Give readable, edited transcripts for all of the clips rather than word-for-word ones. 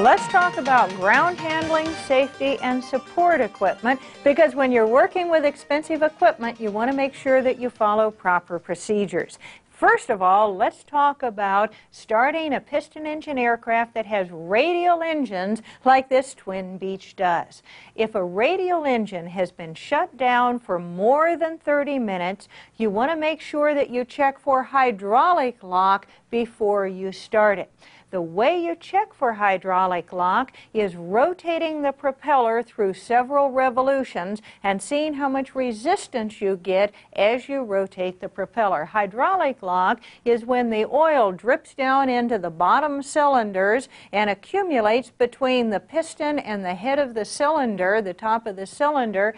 let's talk about ground handling, safety, and support equipment, because when you're working with expensive equipment, you want to make sure that you follow proper procedures. First of all, let's talk about starting a piston engine aircraft that has radial engines like this Twin Beech does. If a radial engine has been shut down for more than 30 minutes, you want to make sure that you check for hydraulic lock before you start it. The way you check for hydraulic lock is rotating the propeller through several revolutions and seeing how much resistance you get as you rotate the propeller. Hydraulic lock is when the oil drips down into the bottom cylinders and accumulates between the piston and the head of the cylinder, the top of the cylinder,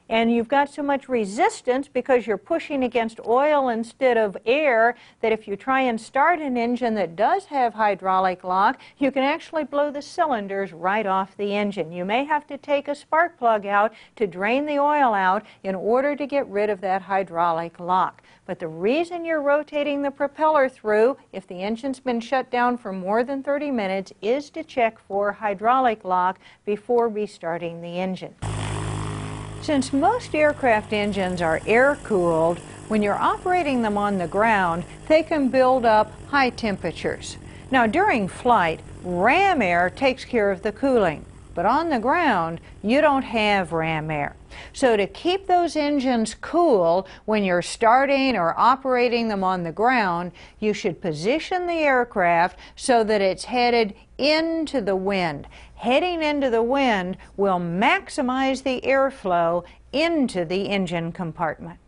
and you've got so much resistance because you're pushing against oil instead of air that if you try and start an engine that does have hydraulic lock, you can actually blow the cylinders right off the engine. You may have to take a spark plug out to drain the oil out in order to get rid of that hydraulic lock. But the reason you're rotating the propeller through, if the engine's been shut down for more than 30 minutes, is to check for hydraulic lock before restarting the engine. Since most aircraft engines are air-cooled, when you're operating them on the ground, they can build up high temperatures. Now, during flight, ram air takes care of the cooling, but on the ground, you don't have ram air. So to keep those engines cool when you're starting or operating them on the ground, you should position the aircraft so that it's headed into the wind. Heading into the wind will maximize the airflow into the engine compartment.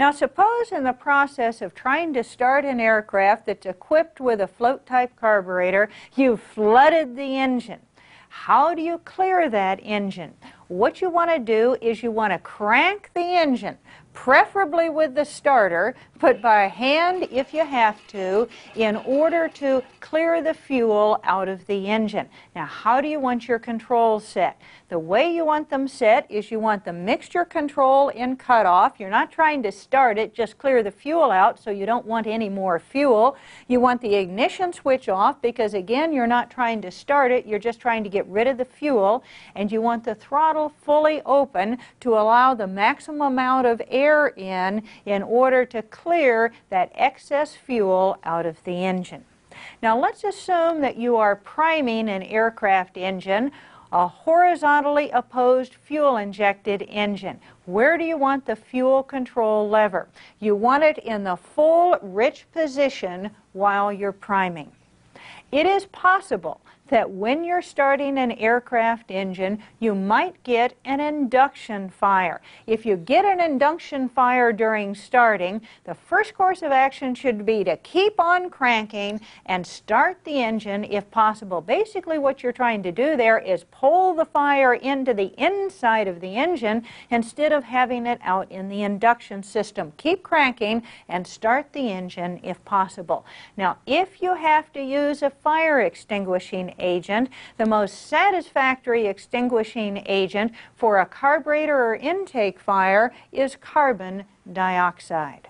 Now suppose in the process of trying to start an aircraft that's equipped with a float-type carburetor, you've flooded the engine. How do you clear that engine? What you want to do is you want to crank the engine, preferably with the starter, but by hand if you have to, in order to clear the fuel out of the engine. Now, how do you want your controls set? The way you want them set is you want the mixture control in cutoff. You're not trying to start it, just clear the fuel out, so you don't want any more fuel. You want the ignition switch off because, again, you're not trying to start it, you're just trying to get rid of the fuel. And you want the throttle fully open to allow the maximum amount of air in order to clear that excess fuel out of the engine. Now let's assume that you are priming an aircraft engine, a horizontally opposed fuel-injected engine. Where do you want the fuel control lever? You want it in the full rich position while you're priming. It is possible that when you're starting an aircraft engine, you might get an induction fire. If you get an induction fire during starting, the first course of action should be to keep on cranking and start the engine if possible. Basically what you're trying to do there is pull the fire into the inside of the engine instead of having it out in the induction system. Keep cranking and start the engine if possible. Now, if you have to use a fire extinguishing agent, the most satisfactory extinguishing agent for a carburetor or intake fire is carbon dioxide.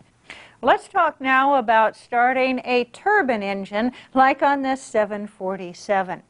Let's talk now about starting a turbine engine like on this 747.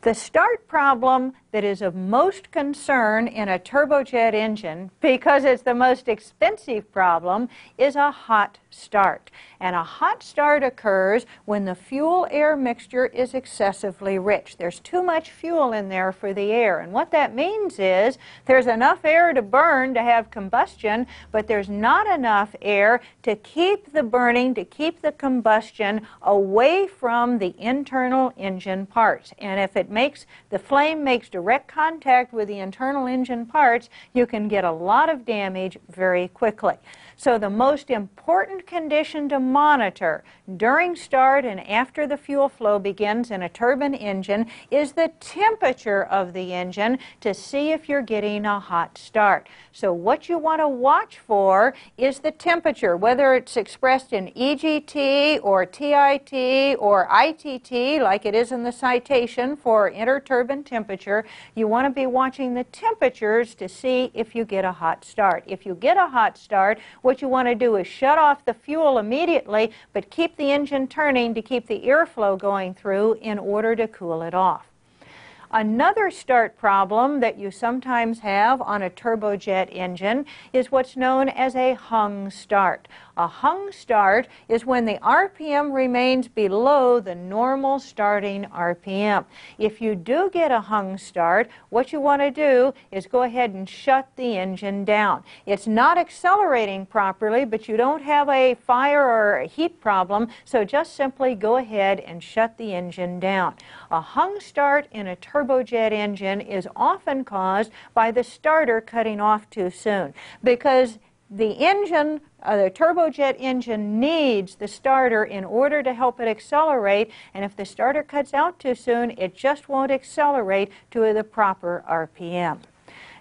The start problem that is of most concern in a turbojet engine, because it's the most expensive problem, is a hot start. And a hot start occurs when the fuel-air mixture is excessively rich. There's too much fuel in there for the air. And what that means is there's enough air to burn to have combustion, but there's not enough air to keep the burning, to keep the combustion away from the internal engine parts. And if the flame makes direct contact with the internal engine parts, you can get a lot of damage very quickly. So the most important condition to monitor during start and after the fuel flow begins in a turbine engine is the temperature of the engine to see if you're getting a hot start. So what you want to watch for is the temperature, whether it's expressed in EGT or TIT or ITT like it is in the citation for interturbine temperature. You want to be watching the temperatures to see if you get a hot start. If you get a hot start, what you want to do is shut off the fuel immediately, but keep the engine turning to keep the airflow going through in order to cool it off. Another start problem that you sometimes have on a turbojet engine is what's known as a hung start. A hung start is when the RPM remains below the normal starting RPM. If you do get a hung start, what you want to do is go ahead and shut the engine down. It's not accelerating properly, but you don't have a fire or a heat problem, so just simply go ahead and shut the engine down. A hung start in a turbojet engine is often caused by the starter cutting off too soon, because the engine, the turbojet engine, needs the starter in order to help it accelerate, and if the starter cuts out too soon, it just won't accelerate to the proper RPM.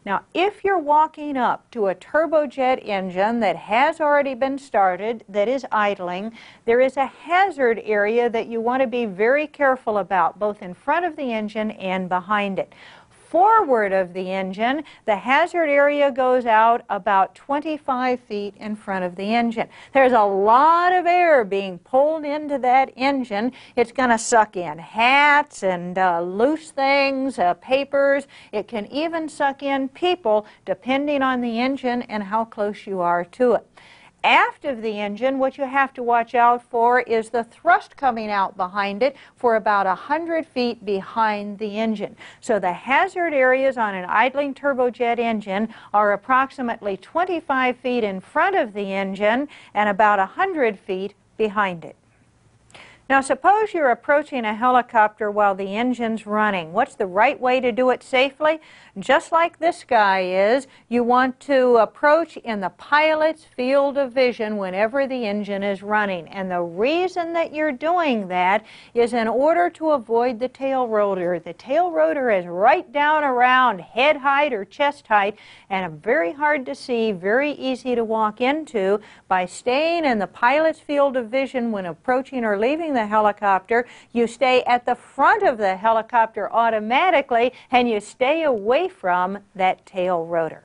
Now, if you're walking up to a turbojet engine that has already been started, that is idling, there is a hazard area that you want to be very careful about, both in front of the engine and behind it. Forward of the engine, the hazard area goes out about 25 feet in front of the engine. There's a lot of air being pulled into that engine. It's going to suck in hats and loose things, papers. It can even suck in people, depending on the engine and how close you are to it. Aft of the engine, what you have to watch out for is the thrust coming out behind it for about 100 feet behind the engine. So the hazard areas on an idling turbojet engine are approximately 25 feet in front of the engine and about 100 feet behind it. Now, suppose you're approaching a helicopter while the engine's running. What's the right way to do it safely? Just like this guy is, you want to approach in the pilot's field of vision whenever the engine is running. And the reason that you're doing that is in order to avoid the tail rotor. The tail rotor is right down around head height or chest height, and very hard to see, very easy to walk into. By staying in the pilot's field of vision when approaching or leaving the helicopter, you stay at the front of the helicopter automatically, and you stay away from that tail rotor.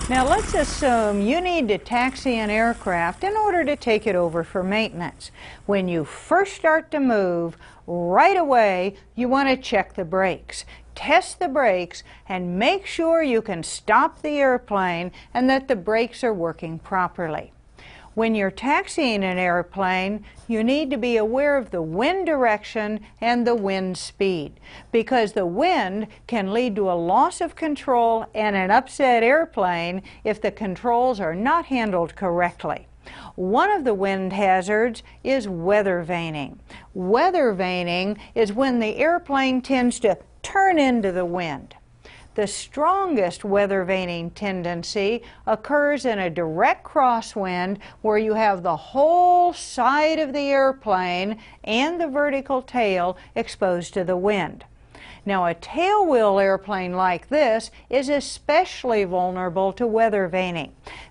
Now let's assume you need to taxi an aircraft in order to take it over for maintenance. When you first start to move, right away you want to check the brakes. Test the brakes and make sure you can stop the airplane and that the brakes are working properly. When you're taxiing an airplane, you need to be aware of the wind direction and the wind speed, because the wind can lead to a loss of control and an upset airplane if the controls are not handled correctly. One of the wind hazards is weather vaning. Weather vaning is when the airplane tends to turn into the wind. The strongest weather vaning tendency occurs in a direct crosswind where you have the whole side of the airplane and the vertical tail exposed to the wind. Now, a tailwheel airplane like this is especially vulnerable to weather vaning.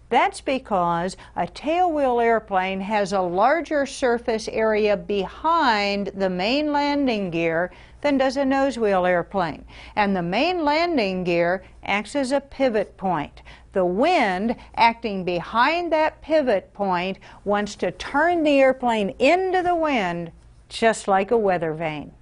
That's because a tailwheel airplane has a larger surface area behind the main landing gear than does a nosewheel airplane. And the main landing gear acts as a pivot point. The wind acting behind that pivot point wants to turn the airplane into the wind, just like a weather vane.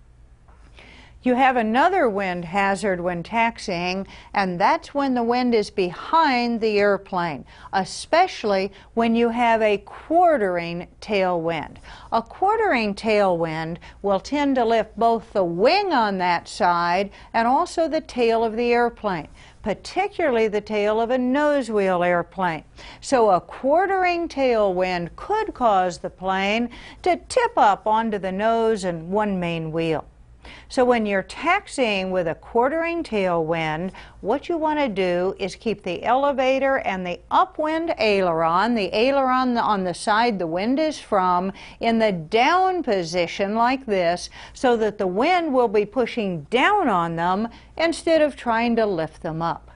You have another wind hazard when taxiing, and that's when the wind is behind the airplane, especially when you have a quartering tailwind. A quartering tailwind will tend to lift both the wing on that side and also the tail of the airplane, particularly the tail of a nosewheel airplane. So a quartering tailwind could cause the plane to tip up onto the nose and one main wheel. So when you're taxiing with a quartering tailwind, what you want to do is keep the elevator and the upwind aileron, the aileron on the side the wind is from, in the down position like this, so that the wind will be pushing down on them instead of trying to lift them up.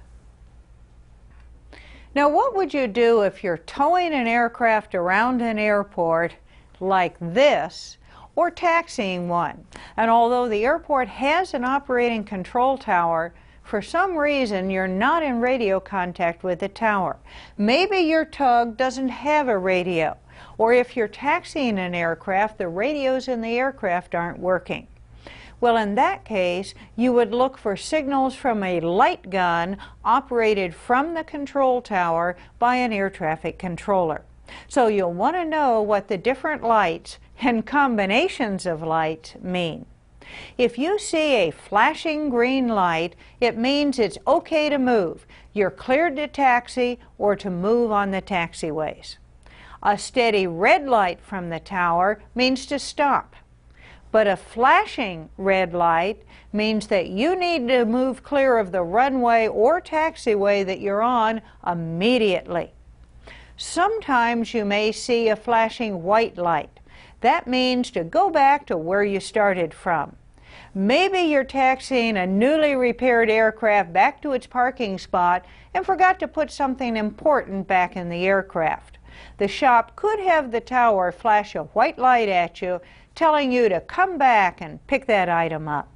Now, what would you do if you're towing an aircraft around an airport like this, or taxiing one? And although the airport has an operating control tower, for some reason you're not in radio contact with the tower. Maybe your tug doesn't have a radio, or if you're taxiing an aircraft, the radios in the aircraft aren't working. Well, in that case, you would look for signals from a light gun operated from the control tower by an air traffic controller. So you'll want to know what the different lights and combinations of lights mean. If you see a flashing green light, it means it's okay to move. You're cleared to taxi or to move on the taxiways. A steady red light from the tower means to stop. But a flashing red light means that you need to move clear of the runway or taxiway that you're on immediately. Sometimes you may see a flashing white light. That means to go back to where you started from. Maybe you're taxiing a newly repaired aircraft back to its parking spot and forgot to put something important back in the aircraft. The shop could have the tower flash a white light at you, telling you to come back and pick that item up.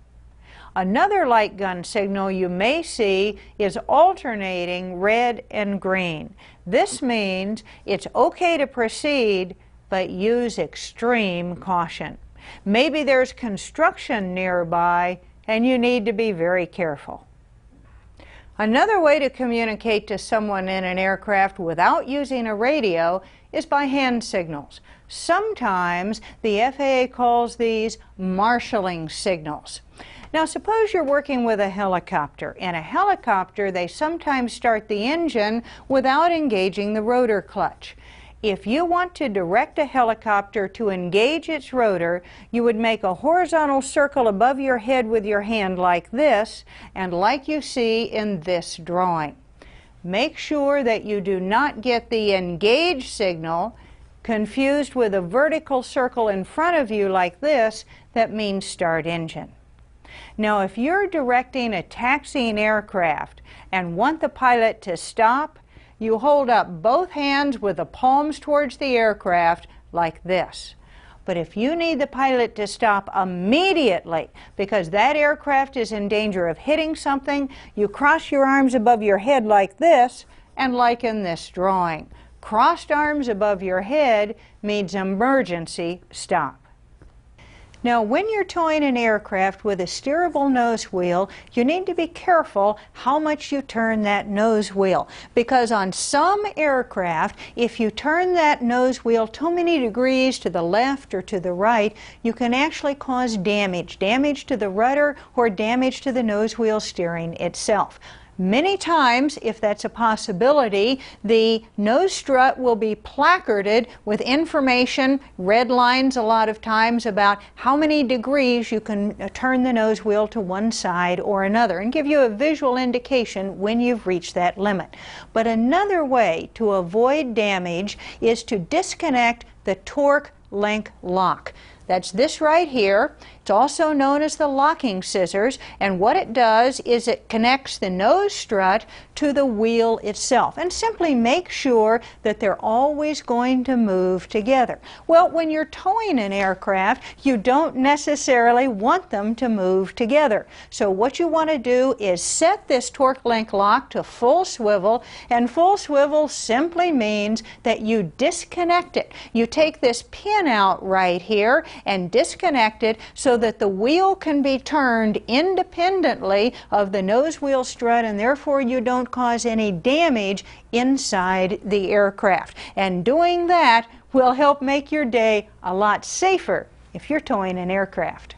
Another light gun signal you may see is alternating red and green. This means it's okay to proceed, but use extreme caution. Maybe there's construction nearby and you need to be very careful. Another way to communicate to someone in an aircraft without using a radio is by hand signals. Sometimes the FAA calls these marshalling signals. Now suppose you're working with a helicopter. In a helicopter, they sometimes start the engine without engaging the rotor clutch. If you want to direct a helicopter to engage its rotor, you would make a horizontal circle above your head with your hand like this, and like you see in this drawing. Make sure that you do not get the engage signal confused with a vertical circle in front of you like this that means start engine. Now, if you're directing a taxiing aircraft and want the pilot to stop, you hold up both hands with the palms towards the aircraft like this. But if you need the pilot to stop immediately because that aircraft is in danger of hitting something, you cross your arms above your head like this, and like in this drawing. Crossed arms above your head means emergency stop. Now, when you're towing an aircraft with a steerable nose wheel, you need to be careful how much you turn that nose wheel, because on some aircraft, if you turn that nose wheel too many degrees to the left or to the right, you can actually cause damage to the rudder or damage to the nose wheel steering itself. Many times, if that's a possibility, the nose strut will be placarded with information, red lines a lot of times, about how many degrees you can turn the nose wheel to one side or another, and give you a visual indication when you've reached that limit. But another way to avoid damage is to disconnect the torque link lock. That's this right here. It's also known as the locking scissors, and what it does is it connects the nose strut to the wheel itself. And simply make sure that they're always going to move together. Well, when you're towing an aircraft, you don't necessarily want them to move together. So what you want to do is set this torque link lock to full swivel, and full swivel simply means that you disconnect it. You take this pin out right here and disconnect it so that the wheel can be turned independently of the nose wheel strut, and therefore you don't cause any damage inside the aircraft. And doing that will help make your day a lot safer if you're towing an aircraft.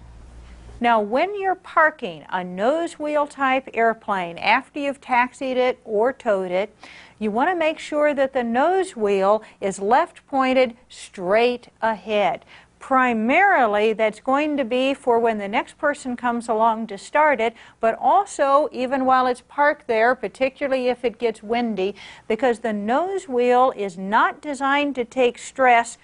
Now, when you're parking a nose wheel type airplane after you've taxied it or towed it, you want to make sure that the nose wheel is left pointed straight ahead. Primarily, that's going to be for when the next person comes along to start it, but also even while it's parked there, particularly if it gets windy, because the nose wheel is not designed to take stress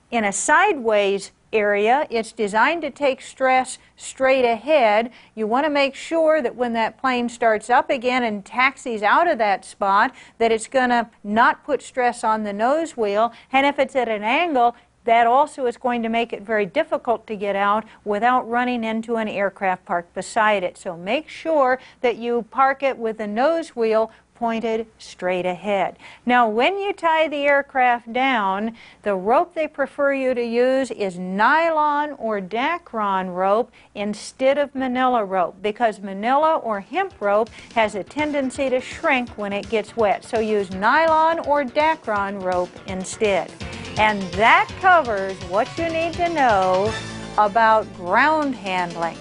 in a sideways area. It's designed to take stress straight ahead. You want to make sure that when that plane starts up again and taxis out of that spot, that it's going to not put stress on the nose wheel, and if it's at an angle, that also is going to make it very difficult to get out without running into an aircraft parked beside it. So make sure that you park it with the nose wheel pointed straight ahead. Now, when you tie the aircraft down, the rope they prefer you to use is nylon or Dacron rope instead of manila rope, because manila or hemp rope has a tendency to shrink when it gets wet. So use nylon or Dacron rope instead. And that covers what you need to know about ground handling.